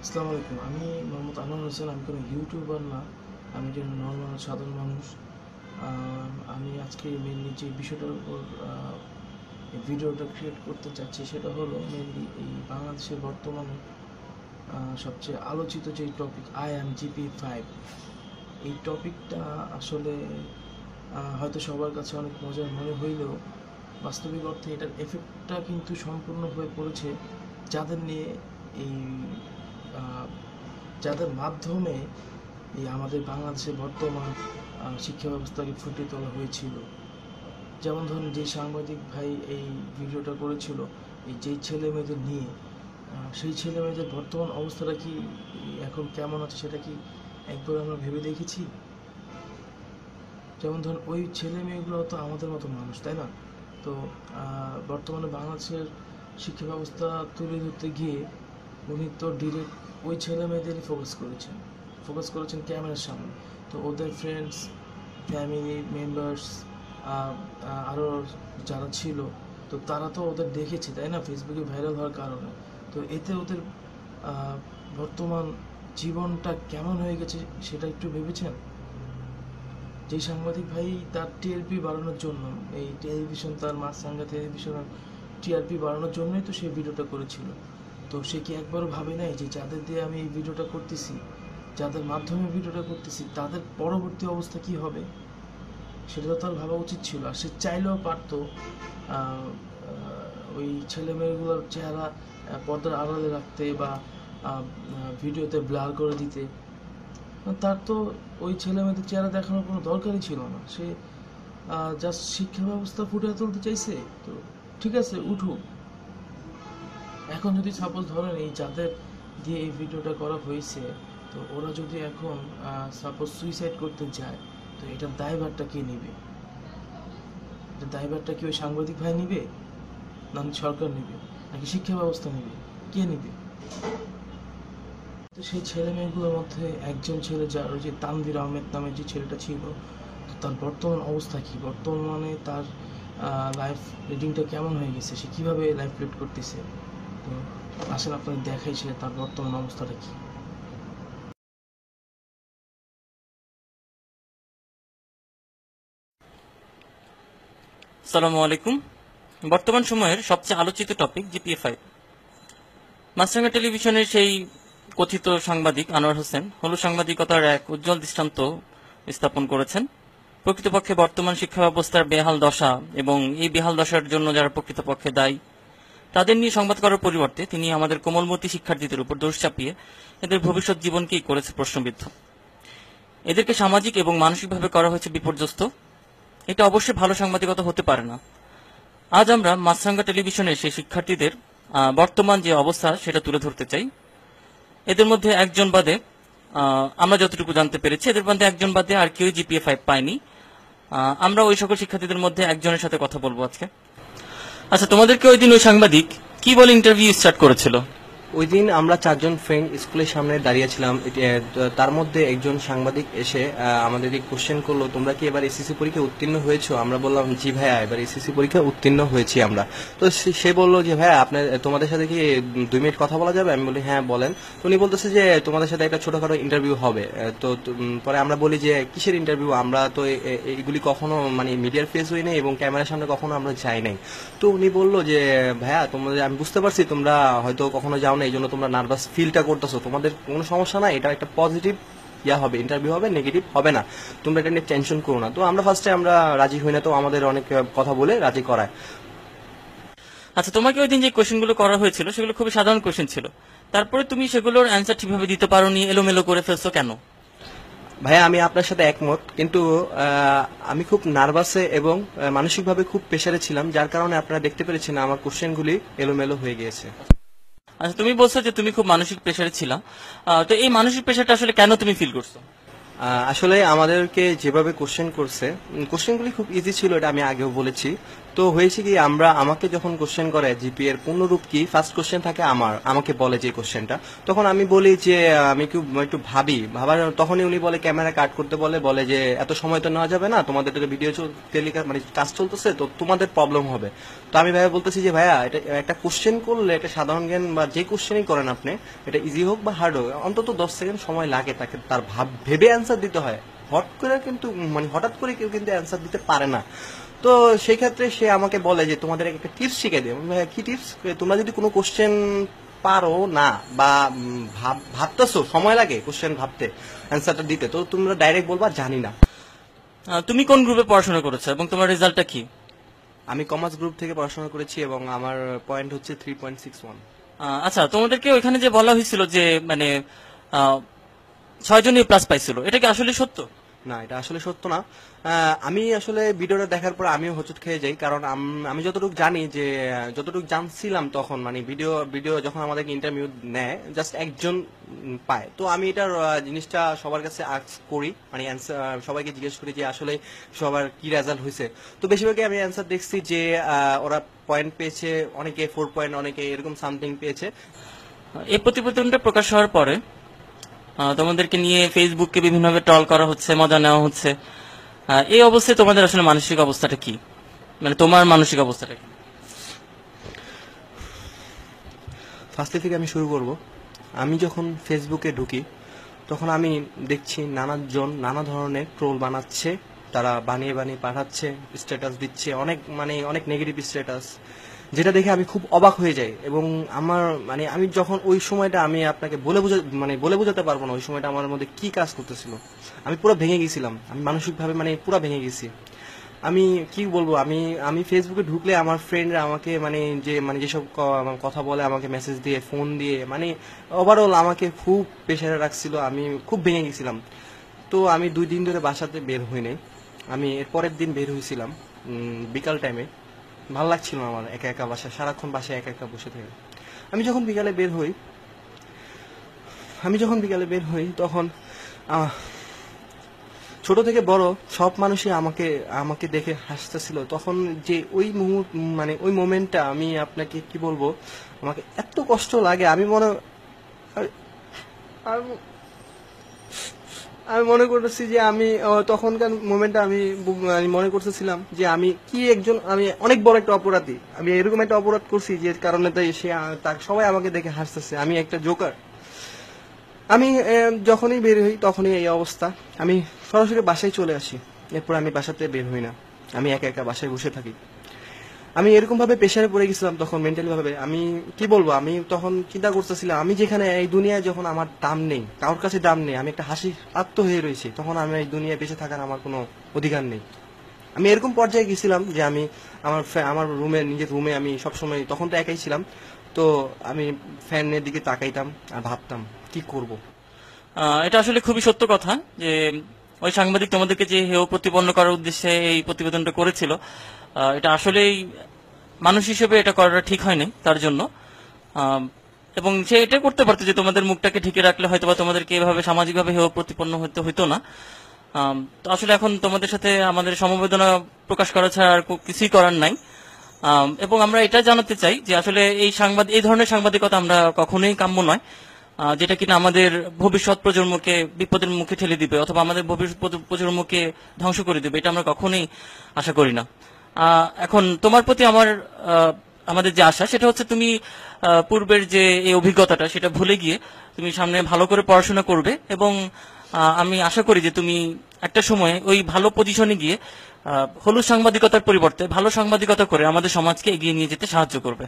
আসসালামু আলাইকুম। আমি মোহাম্মদ আনোয়ার হোসেন। আমি কোনো ইউটিউবার না, আমি একজন নর্মাল সাধারণ মানুষ। আমি আজকে মেনলি যে বিষয়টার উপর এই ভিডিওটা ক্রিয়েট করতে চাচ্ছি সেটা হলো মেনলি এই বাংলাদেশের বর্তমানে সবচেয়ে আলোচিত যে টপিক IMGP5। এই টপিকটা আসলে হয়তো সবার কাছে অনেক মজার মনে হইলেও বাস্তবিক অর্থে এটার এফেক্টটা কিন্তু সম্পূর্ণ হয়ে পড়েছে যাদের নিয়ে এই আহ, যাদের মাধ্যমে এই আমাদের বাংলাদেশের বর্তমান শিক্ষা ব্যবস্থাকে ফুটিয়ে তোলা হয়েছিল। যেমন ধরুন, যে সাংবাদিক ভাই এই ভিডিওটা করেছিল এই যেই ছেলে মেয়েদের নিয়ে, সেই ছেলে মেয়েদের বর্তমান অবস্থাটা কি এখন কেমন আছে সেটা কি একবার আমরা ভেবে দেখেছি? যেমন ধরুন, ওই ছেলে মেয়েগুলো তো আমাদের মতো মানুষ, তাই না? তো বর্তমানে বাংলাদেশের শিক্ষা ব্যবস্থা তুলে ধরতে গিয়ে উনি তো ডিরেক্ট ওই ছেলে মেয়েদেরই ফোকাস করেছেন ক্যামেরার সামনে। তো ওদের ফ্রেন্ডস, ফ্যামিলি মেম্বার্স, আরও যারা ছিল, তো তারা তো ওদের দেখেছে, তাই না, ফেসবুকে ভাইরাল হওয়ার কারণে। তো এতে ওদের বর্তমান জীবনটা কেমন হয়ে গেছে সেটা একটু ভেবেছেন? যে সাংবাদিক ভাই তার টিআরপি বাড়ানোর জন্য, এই টেলিভিশন, তার মাছরাঙা টেলিভিশনের টিআরপি বাড়ানোর জন্যই তো সেই ভিডিওটা করেছিল। তো সে কি একবারও ভাবে নাই যে যাদের দিয়ে আমি এই ভিডিওটা করতেছি, যাদের মাধ্যমে ভিডিওটা করতেছি, তাদের পরবর্তী অবস্থা কি হবে? সেটা তো তার ভাবা উচিত ছিল। আর সে চাইলেও পারতো ওই ছেলে মেয়েগুলোর চেহারা পর্দার আড়ালে রাখতে বা ভিডিওতে ব্লার করে দিতে। তার তো ওই ছেলে মেয়েদের চেহারা দেখানোর কোনো দরকারই ছিল না। সে জাস্ট শিক্ষা ব্যবস্থা ফুটিয়ে তুলতে চাইছে। তো ঠিক আছে, উঠুক। এখন যদি সাপোজ ধরেন এই যাদের দিয়ে এই ভিডিওটা করা হয়েছে, তো ওরা যদি এখন সাপোজ সুইসাইড করতে যায়, তো এটার দায়ভারটা কে নিবে? এটা দায়ভারটা কি ওই সাংবাদিক ভাই নিবে, না সরকার নিবে, নাকি শিক্ষা ব্যবস্থা নিবে? কে নিবে? তো সেই ছেলে মেয়েগুলোর মধ্যে একজন ছেলে, যার ওই যে তানভীর আহমেদ নামের যে ছেলেটা ছিল, তো তার বর্তমান অবস্থা কি? বর্তমানে তার লাইফ লিডিংটা কেমন হয়ে গেছে? সে কিভাবে লাইফ লিড করতেছে? তো আসলে আপনাদের দেখাই সে তার বর্তমান অবস্থাটা কি। আসসালামু আলাইকুম। বর্তমান সময়ের সবচেয়ে আলোচিত টপিক জিপিএ-5। মাছরাঙা টেলিভিশনের সেই কথিত সাংবাদিক আনোয়ার হোসেন হলু সাংবাদিকতার এক উজ্জ্বল দৃষ্টান্ত স্থাপন করেছেন। প্রকৃতপক্ষে বর্তমান শিক্ষা ব্যবস্থার বেহাল দশা এবং এই বেহাল দশার জন্য যারা প্রকৃতপক্ষে দায়ী তাদের নিয়ে সংবাদ করার পরিবর্তে তিনি আমাদের কোমলমতি শিক্ষার্থীদের উপর দোষ চাপিয়ে এদের ভবিষ্যৎ জীবনকেই করেছে প্রশ্নবিদ্ধ। এদেরকে সামাজিক এবং মানসিকভাবে করা হয়েছে বিপর্যস্ত। এটা অবশ্যই ভালো সাংবাদিকতা হতে পারে না। আজ আমরা মাছরাঙা টেলিভিশনের সেই শিক্ষার্থীদের বর্তমান যে অবস্থা সেটা তুলে ধরতে চাই। এদের মধ্যে একজন বাদে আমরা যতটুকু জানতে পেরেছি, এদের মধ্যে একজন বাদে আর কেউ জিপিএ-5 পায়নি। আমরা ওই সকল শিক্ষার্থীদের মধ্যে একজনের সাথে কথা বলবো আজকে। আচ্ছা, তোমাদেরকে ওই দিন ওই সাংবাদিক কি বলে ইন্টারভিউ স্টার্ট করেছিল? ওই দিন আমরা চারজন ফ্রেন্ড স্কুলের সামনে দাঁড়িয়েছিলাম। তার মধ্যে একজন সাংবাদিক এসে আমাদেরকে কোশ্চেন করলো, তোমরা কি এবার এসএসসি পরীক্ষা উত্তীর্ণ হয়েছো? আমরা বললাম জি ভাইয়া, এবার এসএসসি পরীক্ষা উত্তীর্ণ হয়েছি আমরা। তো সে বললো যে ভাইয়া তোমাদের সাথে কি 2 মিনিট কথা বলা যাবে? আমি বলি হ্যাঁ বলেন। তো উনি বলতেছে যে তোমাদের সাথে একটা ছোটখাটো ইন্টারভিউ হবে। পরে আমরা বলি যে কিসের ইন্টারভিউ? আমরা তো এইগুলি কখনো মানে মিডিয়ার ফেস হই নাই এবং ক্যামেরার সামনে কখনো আমরা যাই নাই। তো উনি বললো যে ভাইয়া, তোমাদের আমি বুঝতে পারছি তোমরা হয়তো কখনো যাও না, এই জন্য তোমরা নার্ভাস ফিলটা করতেছো। তোমাদের কোনো সমস্যা না, এটা একটা পজিটিভ হবে, ইন্টারভিউ হবে, নেগেটিভ হবে না। তোমরা এটা নিয়ে টেনশন করো না। তো আমরা ফার্স্টে আমরা রাজি হই না, তো আমাদের অনেক কথা বলে রাজি করায়। আচ্ছা, তোমাকে ওই দিন যে কোশ্চেনগুলো করা হয়েছিল সেগুলো খুবই সাধারণ কোশ্চেন ছিল, তারপরে তুমি সেগুলোর অ্যান্সার ঠিকভাবে দিতে পারোনি, এলোমেলো করে ফেলছো কেন? ভাইয়া আমি আপনার সাথে একমত, কিন্তু আমি খুব নার্ভাসে এবং মানসিকভাবে খুব প্রেসারে ছিলাম, যার কারণে আপনারা দেখতে পেরেছেন আমার কোশ্চেনগুলি এলোমেলো হয়ে গিয়েছে। আচ্ছা, তুমি বলছো যে তুমি খুব মানসিক প্রেসারে ছিলা, তো এই মানসিক প্রেসারটা আসলে কেন তুমি ফিল করছো? আসলে আমাদেরকে যেভাবে কোশ্চেন করছে, কোশ্চেনগুলি খুব ইজি ছিল, এটা আমি আগেও বলেছি। তো হয়েছে কি, আমাকে যখন কোশ্চেন করে জিপি এর পূর্ণরূপ কি, ফার্স্ট কোশ্চেন থাকে আমাকে বলে যে কোশ্চেনটা, তখন আমি বলি যে আমি একটু ভাবার, তখনই উনি বলে ক্যামেরা কাট করতে বলে যে এত সময় তো নেওয়া যাবে না, তোমাদের ভিডিও মানে কাজ চলতেছে, তো তোমাদের প্রবলেম হবে। তো আমি ভাইয়া বলতেছি যে ভাইয়া, এটা একটা কোশ্চেন করলে, এটা সাধারণ জ্ঞান বা যে কোশ্চেনই করেন আপনি, এটা ইজি হোক বা হার্ড হোক, অন্তত 10 সেকেন্ড সময় লাগে তাকে তার ভেবে অ্যান্সার দিতে হয়। হঠাৎ করে কেউ কিন্তু অ্যান্সার দিতে পারে না। তো সেই ক্ষেত্রে সে আমাকে বলে যে তোমাদের একটা টিপস শিখে দেয়। কি টিপস? তোমরা যদি কোনো কোশ্চেন পারো না বা ভাবতেছো, সময় লাগে কোশ্চেন ভাবতে, অ্যান্সারটা দিতে, তো তোমরা ডাইরেক্ট বলবা জানি না। তুমি কোন গ্রুপে পড়াশোনা করেছো এবং তোমার রেজাল্টটা কি? আমি কমার্স গ্রুপ থেকে পড়াশোনা করেছি এবং আমার পয়েন্ট হচ্ছে 3.61। আচ্ছা, তোমাদেরকে ওইখানে যে বলা হয়েছিল যে মানে 6 জন প্লাস পাইছিল, এটা কি আসলে সত্য? না, এটা আসলে সত্য না। আমি আসলে ভিডিওটা দেখার পর আমিও হোঁচট খেয়ে যাই, কারণ আমি যতটুকু জানি, যে যতটুকু জানছিলাম তখন, মানে ভিডিও যখন আমাদেরকে ইন্টারভিউ নেয়, জাস্ট একজন পায়। তো আমি এটার জিনিসটা সবার কাছে আস্ক করি, মানে সবাইকে জিজ্ঞেস করি যে আসলে সবার কি রেজাল্ট হয়েছে। তো বেশিরভাগই আমি অ্যান্সার দেখছি যে ওরা পয়েন্ট পেয়েছে, অনেকে 4 পয়েন্ট, অনেকে এরকম সামথিং পেয়েছে। এই প্রতিবেদনটা প্রকাশ হওয়ার পরে তোমাদেরকে নিয়ে ফেসবুককে বিভিন্নভাবে ট্রল করা হচ্ছে, মজা নেওয়া হচ্ছে। এই অবস্থায় তোমাদের আসলে মানসিক অবস্থাটা কি, মানে তোমার মানসিক অবস্থাটা কি? ফার্স্ট থেকে আমি শুরু করব। আমি যখন ফেসবুকে ঢুকি, তখন আমি দেখছি নানা ধরনের ট্রোল বানাচ্ছে, তারা বানিয়ে পাঠাচ্ছে, স্ট্যাটাস দিচ্ছে, অনেক নেগেটিভ স্ট্যাটাস, যেটা দেখে আমি খুব অবাক হয়ে যাই। এবং আমি যখন ওই সময়টা, আমি আপনাকে বলে বোঝাতে পারবো না ওই সময়টা আমার মধ্যে কি কাজ করতেছিল। আমি পুরো ভেঙে গেছিলাম, আমি মানসিকভাবে পুরো ভেঙে গেছি। আমি কি বলবো, আমি ফেসবুকে ঢুকলে আমার ফ্রেন্ডরা আমাকে যেসব কথা বলে, আমাকে মেসেজ দিয়ে, ফোন দিয়ে, ওভারঅল আমাকে খুব প্রেশারে রাখছিল, আমি খুব ভেঙে গেছিলাম। তো আমি 2 দিন ধরে বাসাতে বের হই নাই। আমি এর পরের দিন বের হয়েছিলাম বিকাল টাইমে। ভালো লাগছিল না আমার একা একা সারাক্ষণ বাসায় একা একা বসে থেকে। আমি যখন বিকালে বের হই তখন ছোট থেকে বড় সব মানুষই আমাকে দেখে হাসতেছিল। তখন যে ওই মোমেন্টটা, আমি আপনাকে কি বলবো, আমাকে এত কষ্ট লাগে। আমি মনে করতেছি যে তখনকার মোমেন্টটা আমি মনে করতেছিলাম যে আমি অনেক বড় একটা অপরাধী, আমি এরকম একটা অপরাধ করছি যে কারণে সবাই আমাকে দেখে হাসতেছে, আমি একটা জোকার। আমি যখনই বের হই তখনই এই অবস্থা। আমি সরাসরি বাসায় চলে আসি, এরপর আমি বাসাতে বের হই না, আমি একা একা বাসায় বসে থাকি। আমি এরকম ভাবে প্রেশারে পড়ে গেছিলাম তখন, মেন্টালি ভাবে। আমি কি বলবো, আমি তখন চিন্তা করতেছিলাম, আমি যেখানে এই দুনিয়ায় যখন আমার দাম নেই, কারোর কাছে দাম নেই, আমি একটা হাসি আত্ম হয়ে রয়েছি, তখন আমি এই দুনিয়ায় বেঁচে থাকার আমার কোনো অধিকার নেই। আমি এরকম পর্যায়ে গেছিলাম যে আমি আমার নিজের রুমে আমি সবসময়, তখন তো একাই ছিলাম, তো আমি ফ্যানের দিকে তাকাইতাম আর ভাবতাম কি করব। এটা আসলে খুবই সত্য কথা যে ওই সাংবাদিক তোমাদেরকে যে হেয় প্রতিপন্ন করার উদ্দেশ্যে এই প্রতিবেদনটা করেছিল, এটা আসলেই মানুষ হিসেবে এটা করাটা ঠিক হয়নি তার জন্য। এবং সে এটা করতে পারতো যে তোমাদের মুখটাকে ঢেকে রাখলে হয়তো বা তোমাদেরকে এভাবে সামাজিকভাবে হেয় প্রতিপন্ন হইতো না। তো আসলে এখন তোমাদের সাথে আমাদের সমবেদনা প্রকাশ করা ছাড়া আর কিছুই করার নাই। এবং আমরা এটা জানাতে চাই যে আসলে এই ধরনের সাংবাদিকতা আমরা কখনোই কাম্য নয়, যেটা কিনা আমাদের ভবিষ্যৎ প্রজন্মকে বিপদের মুখে ঠেলে দিবে অথবা আমাদের ভবিষ্যৎ প্রজন্মকে ধ্বংস করে দিবে, এটা আমরা কখনোই আশা করি না। এখন তোমার প্রতি আমাদের যে আশা, সেটা হচ্ছে তুমি পূর্বের যে এই অভিজ্ঞতাটা সেটা ভুলে গিয়ে তুমি সামনে ভালো করে পড়াশোনা করবে এবং আমি আশা করি যে তুমি একটা সময়ে ওই ভালো পজিশনে গিয়ে হলুদ সাংবাদিকতার পরিবর্তে ভালো সাংবাদিকতা করে আমাদের সমাজকে এগিয়ে নিয়ে যেতে সাহায্য করবে।